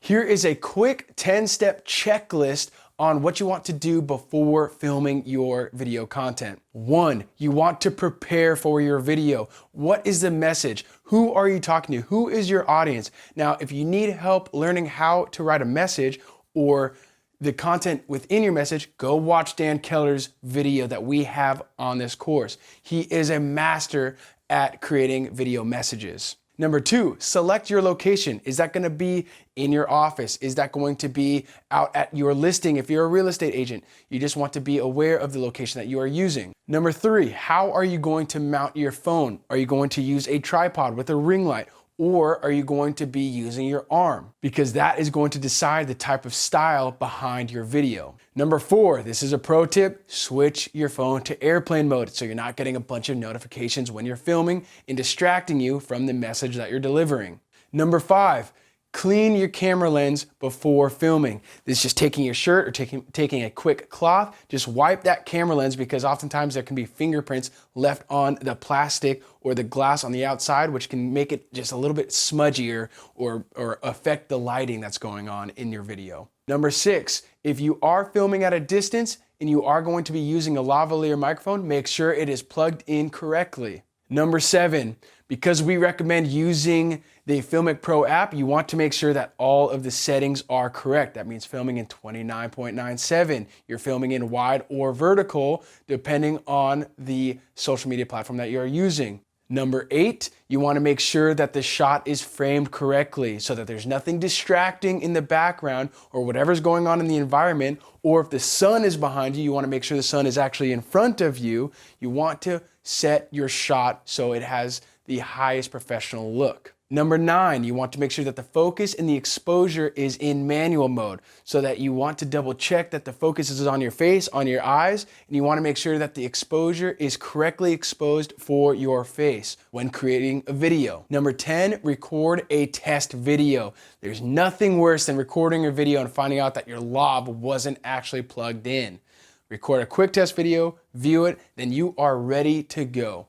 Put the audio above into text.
Here is a quick 10-step checklist on what you want to do before filming your video content. 1, you want to prepare for your video. What is the message? Who are you talking to? Who is your audience? Now, if you need help learning how to write a message or the content within your message, go watch Dan Keller's video that we have on this course. He is a master at creating video messages. Number 2, select your location. Is that going to be in your office? Is that going to be out at your listing? If you're a real estate agent, you just want to be aware of the location that you are using. Number 3, how are you going to mount your phone? Are you going to use a tripod with a ring light? Or are you going to be using your arm? Because that is going to decide the type of style behind your video. Number 4, this is a pro tip, switch your phone to airplane mode so you're not getting a bunch of notifications when you're filming and distracting you from the message that you're delivering. Number 5, clean your camera lens before filming. This is just taking your shirt or taking a quick cloth, just wipe that camera lens because oftentimes there can be fingerprints left on the plastic or the glass on the outside, which can make it just a little bit smudgier or affect the lighting that's going on in your video. Number 6, if you are filming at a distance and you are going to be using a lavalier microphone, make sure it is plugged in correctly. Number 7, because we recommend using the Filmic Pro app, you want to make sure that all of the settings are correct. That means filming in 29.97. You're filming in wide or vertical, depending on the social media platform that you're using. Number 8, you want to make sure that the shot is framed correctly so that there's nothing distracting in the background or whatever's going on in the environment. Or if the sun is behind you, you want to make sure the sun is actually in front of you. You want to set your shot so it has the highest professional look. Number 9, you want to make sure that the focus and the exposure is in manual mode so that you want to double check that the focus is on your face, on your eyes, and you want to make sure that the exposure is correctly exposed for your face when creating a video. Number 10, record a test video. There's nothing worse than recording your video and finding out that your lav wasn't actually plugged in. Record a quick test video, view it, then you are ready to go.